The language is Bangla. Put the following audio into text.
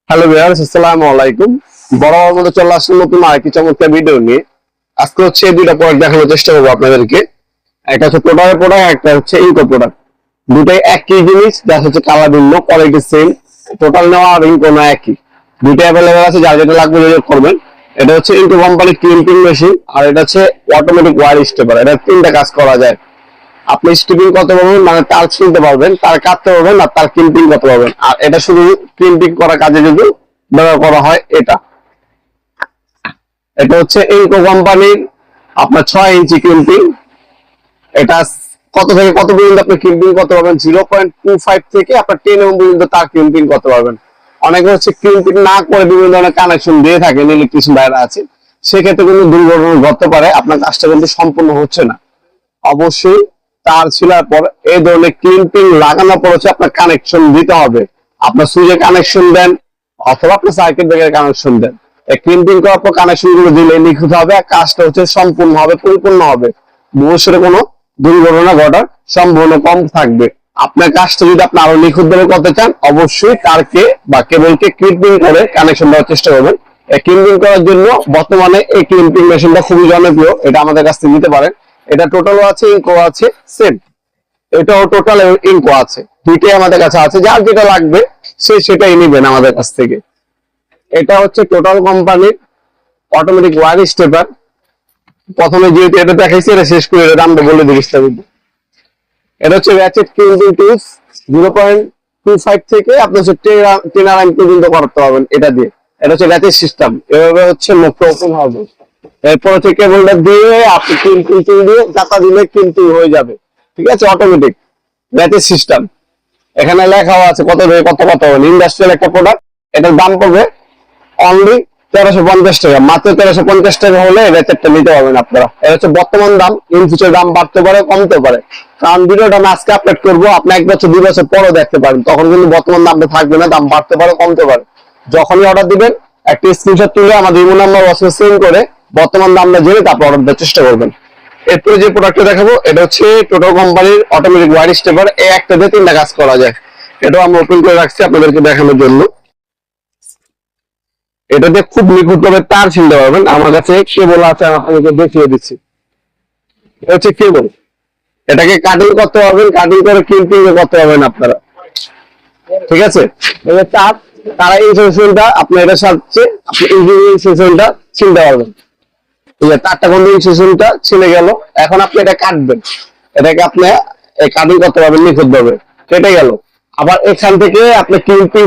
হ্যালো ভিউয়ার্স, আসসালামু আলাইকুম। বরাবর মতো চলে আসলাম নতুন আরেকটি চমৎকার ভিডিও নিয়ে। আজকে হচ্ছে দুইটা প্রোডাক্ট দেখানোর চেষ্টা করবো আপনাদেরকে। একটা হচ্ছে টোটাল প্রোডাক্ট, একটা হচ্ছে ইনকো প্রোডাক্ট। দুটাই একই জিনিস, দেখা হচ্ছে কালার ভিন্ন, কোয়ালিটি সেম। টোটাল নেওয়া আর ইনকো না একই, দুইটা অ্যাভেলেবেল আছে। যার যেটা লাগবে যোগাযোগ করবেন। এটা হচ্ছে ইনকো কোম্পানির ক্লিপিং মেশিন, আর এটা হচ্ছে অটোমেটিক ওয়্যার স্টেপার। এটা তিনটা কাজ করা যায়। আপনি স্টিপিং করতে পারবেন, মানে তার ছিলতে পারবেন, তার কাটতে পারবেন, আর তার ক্লিপিং করতে পারবেন। আর এটা শুধু ক্লিপিং করার কাজে যদি ব্যবহার করা হয়। এটা এটা হচ্ছে ইনকো কোম্পানির আপনার 6 ইঞ্চি ক্লিপিং। এটা কত থেকে কত পর্যন্ত আপনি ক্লিপিং করতে পারবেন? 0.25 থেকে আপনার 10 mm পর্যন্ত তার ক্লিপিং করতে পারবেন। অনেকে হচ্ছে ক্লিপিং না করে বিভিন্ন ধরনের কানেকশন দিয়ে থাকেন, ইলেকট্রিশিয়ান বাইরে আছে, সেক্ষেত্রে কিন্তু দুর্ঘটনা ঘটতে পারে। আপনার কাজটা কিন্তু সম্পূর্ণ হচ্ছে না। অবশ্যই তার ছিলার পর এই ধরনের ক্লিপিং লাগানোর পর হচ্ছে আপনার কানেকশন দিতে হবে। আপনার সুইচে কানেকশন দেন অথবা আপনি সার্কিট ব্রেকারের কানেকশন দেন। এই ক্লিপিং করার পর কানেকশন গুলো দিলে নিখুঁত হবে, কাজটা হচ্ছে সম্পূর্ণ হবে, পরিপূর্ণ হবে। ভবিষ্যতে কোনো দুর্ঘটনা ঘটার সম্ভাবনা কম থাকবে। আপনার কাজটা যদি আপনি আরো নিখুঁত ভাবে করতে চান, অবশ্যই তারকে বা কেবলকে ক্লিপিং করে কানেকশন দেওয়ার চেষ্টা করবেন। এই ক্লিপিং করার জন্য বর্তমানে এই ক্লিপিং মেশিনটা খুবই জনপ্রিয়, এটা আমাদের কাছ থেকে নিতে পারেন। এটা টোটালও আছে, ইনকো আছে, সেম। এটাও টোটাল ইনকো আছে, দুইটাই আমাদের কাছে আছে। যার যেটা লাগবে সে সেটাই নেবেন আমাদের কাছ থেকে। এটা হচ্ছে টোটাল কোম্পানির অটোমেটিক ওয়্যার স্টেপার। প্রথমে যেহেতু এটা দেখাইছি, এটা শেষ করে দামটা বলে দিই বিস্তারিত। এটা হচ্ছে র্যাচেট ক্লিপিং টুলস। 0.25 থেকে আপনি হচ্ছে 10 mm পর্যন্ত করতে পারবেন এটা দিয়ে। এটা হচ্ছে র্যাচেট সিস্টেম, এভাবে হচ্ছে মুখটা ওপেন হবে। এরপর হচ্ছে কেবলটা দিয়ে আপনি ক্লিপিং দিয়ে চাকা দিলে ক্লিপিং হয়ে যাবে। ঠিক আছে, অটোমেটিক র্যাচেট সিস্টেম। এখানে লেখাও আছে কত থেকে কত কত হবে। ইন্ডাস্ট্রিয়াল একটা প্রোডাক্ট। এটার দাম পড়বে অনলি 1350 টাকা। মাত্র 1350 টাকা হলে র্যাচেটটা নিতে পারবেন আপনারা। এটা হচ্ছে বর্তমান দাম, ইন ফিউচার দাম বাড়তে পারে, কমতে পারে। কারণ ভিডিওটা আমি আজকে আপলোড করবো, আপনি 1 বছর 2 বছর পরও দেখতে পারেন, তখন কিন্তু বর্তমান দামটা থাকবে না, দাম বাড়তে পারে, কমতে পারে। যখনই অর্ডার দিবেন একটা স্ক্রিনশট তুলে আমাদের ইমো নাম্বার হোয়াটসঅ্যাপে সেন্ড করে বর্তমান দামটা জেনে তারপর অর্ডার দেওয়ার চেষ্টা করবেন। এরপরে যে প্রোডাক্টটা দেখাবো, এটা হচ্ছে টোটাল কোম্পানির অটোমেটিক ওয়্যার স্টেপার। এই একটা দিয়ে 3টা কাজ করা যায়। এটাও আমরা ওপেন করে রাখছি আপনাদেরকে দেখানোর জন্য। এটাতে খুব নিখুঁত ভাবে তার ছিলতে পারবেন। আমার কাছে কেবল আছে, আমি আপনাদেরকে দেখিয়ে দিচ্ছি। এটা হচ্ছে কেবল, এটাকে কাটিং করতে পারবেন, কাটিং করে ক্লিপিং করতে পারবেন আপনারা। ঠিক আছে, এবার তারা এই সেকশনটা আপনার এটার সাথে আপনি ইঞ্জিনিয়ারিং সেকশনটা ছিলতে পারবেন। এই যে তারটা কন্ডিং সেকশনটা ছিলে গেল, এখন আপনি এটা কাটবেন। এটাকে আপনি কাটিং করতে পারবেন নিখুঁত ভাবে, কেটে গেল। আবার এখান থেকে আপনি ক্লিপিং